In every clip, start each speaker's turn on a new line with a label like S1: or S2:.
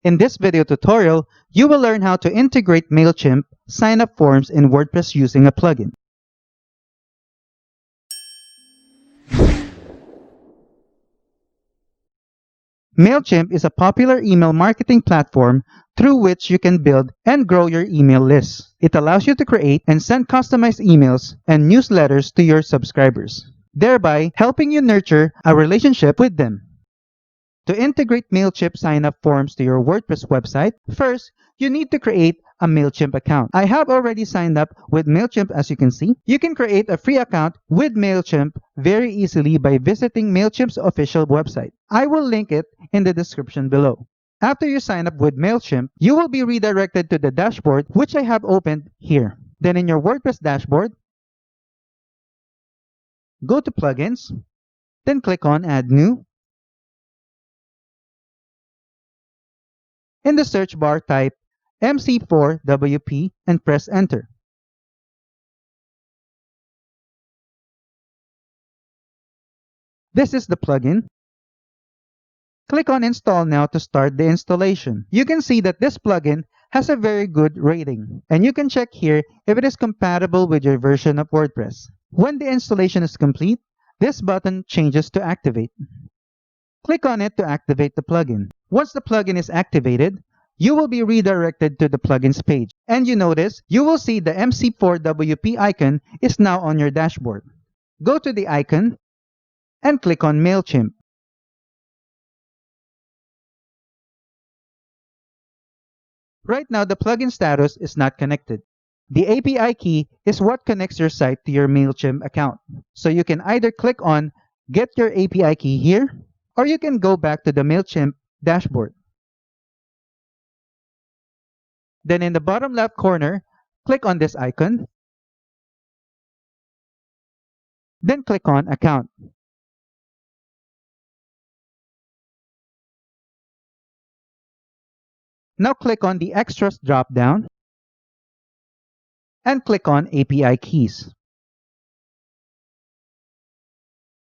S1: In this video tutorial, you will learn how to integrate Mailchimp sign-up forms in WordPress using a plugin. Mailchimp is a popular email marketing platform through which you can build and grow your email lists. It allows you to create and send customized emails and newsletters to your subscribers, thereby helping you nurture a relationship with them. To integrate Mailchimp sign-up forms to your WordPress website, first, you need to create a Mailchimp account. I have already signed up with Mailchimp, as you can see. You can create a free account with Mailchimp very easily by visiting Mailchimp's official website. I will link it in the description below. After you sign up with Mailchimp, you will be redirected to the dashboard, which I have opened here. Then in your WordPress dashboard, go to Plugins, then click on Add New. In the search bar, type MC4WP and press Enter. This is the plugin. Click on Install Now to start the installation. You can see that this plugin has a very good rating, and you can check here if it is compatible with your version of WordPress. When the installation is complete, this button changes to Activate. Click on it to activate the plugin. Once the plugin is activated, you will be redirected to the plugins page. And you notice, you will see the MC4WP icon is now on your dashboard. Go to the icon and click on Mailchimp. Right now, the plugin status is not connected. The API key is what connects your site to your Mailchimp account. So you can either click on Get Your API Key here, or you can go back to the Mailchimp dashboard. Then in the bottom left corner, click on this icon. Then click on Account. Now click on the Extras drop-down and click on API Keys.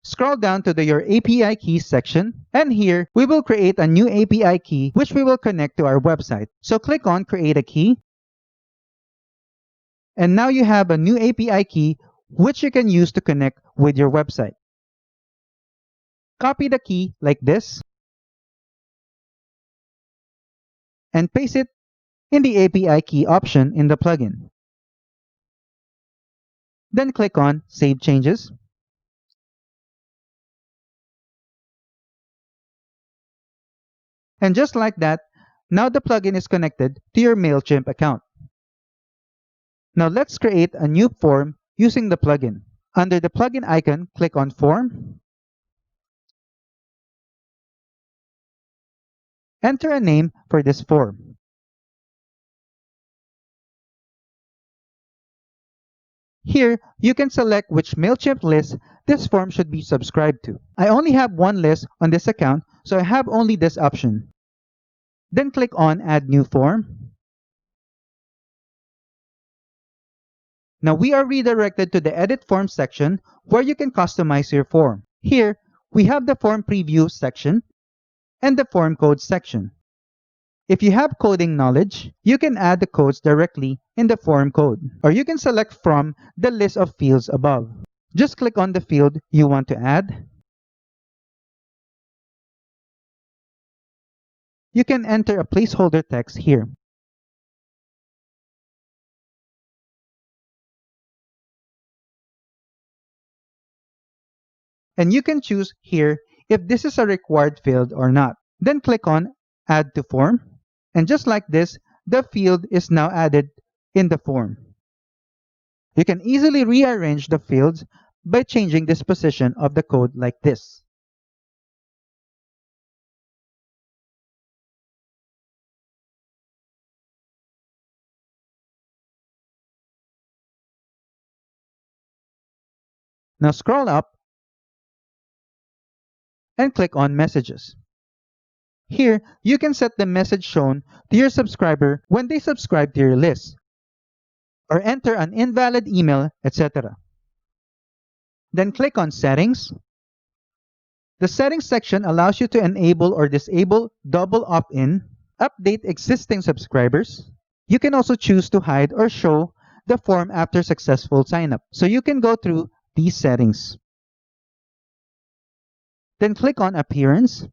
S1: Scroll down to your API Keys section, and here we will create a new API key which we will connect to our website. So click on Create a Key, and now you have a new API key which you can use to connect with your website. Copy the key like this and paste it in the API key option in the plugin. Then click on Save Changes. And just like that, now the plugin is connected to your Mailchimp account. Now let's create a new form using the plugin. Under the plugin icon, click on Form. Enter a name for this form. Here, you can select which Mailchimp list this form should be subscribed to. I only have one list on this account, so I have only this option. Then click on Add New Form. Now we are redirected to the Edit Form section where you can customize your form. Here, we have the Form Preview section and the Form Code section. If you have coding knowledge, you can add the codes directly in the form code, or you can select from the list of fields above. Just click on the field you want to add. You can enter a placeholder text here. And you can choose here if this is a required field or not. Then click on Add to Form. And just like this, the field is now added in the form. You can easily rearrange the fields by changing this position of the code like this. Now scroll up and click on Messages. Here, you can set the message shown to your subscriber when they subscribe to your list, or enter an invalid email, etc. Then click on Settings. The Settings section allows you to enable or disable double opt-in, update existing subscribers. You can also choose to hide or show the form after successful sign-up. So you can go through these settings. Then click on Appearance.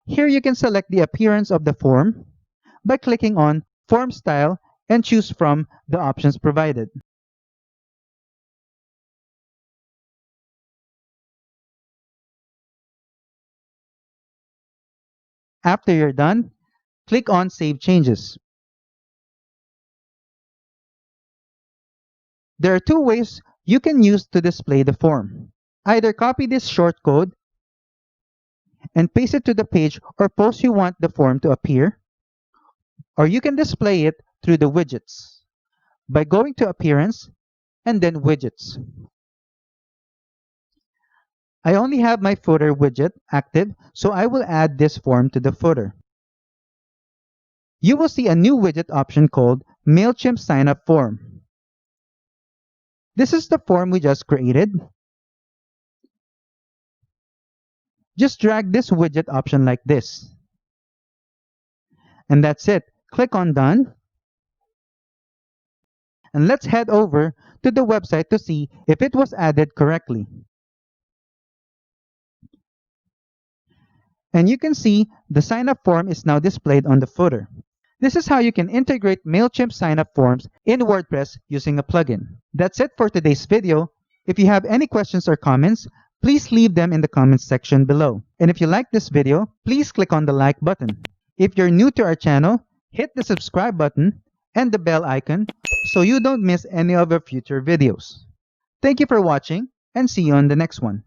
S1: Here you can select the appearance of the form by clicking on Form Style and choose from the options provided. After you're done, click on Save Changes. There are two ways you can use to display the form. Either copy this short code and paste it to the page or post you want the form to appear, or you can display it through the widgets by going to Appearance and then Widgets. I only have my footer widget active, so I will add this form to the footer. You will see a new widget option called Mailchimp Signup Form. This is the form we just created. Just drag this widget option like this. And that's it. Click on Done. And let's head over to the website to see if it was added correctly. And you can see the sign-up form is now displayed on the footer. This is how you can integrate Mailchimp sign-up forms in WordPress using a plugin. That's it for today's video. If you have any questions or comments, please leave them in the comments section below. And if you like this video, please click on the like button. If you're new to our channel, hit the subscribe button and the bell icon so you don't miss any of our future videos. Thank you for watching and see you on the next one.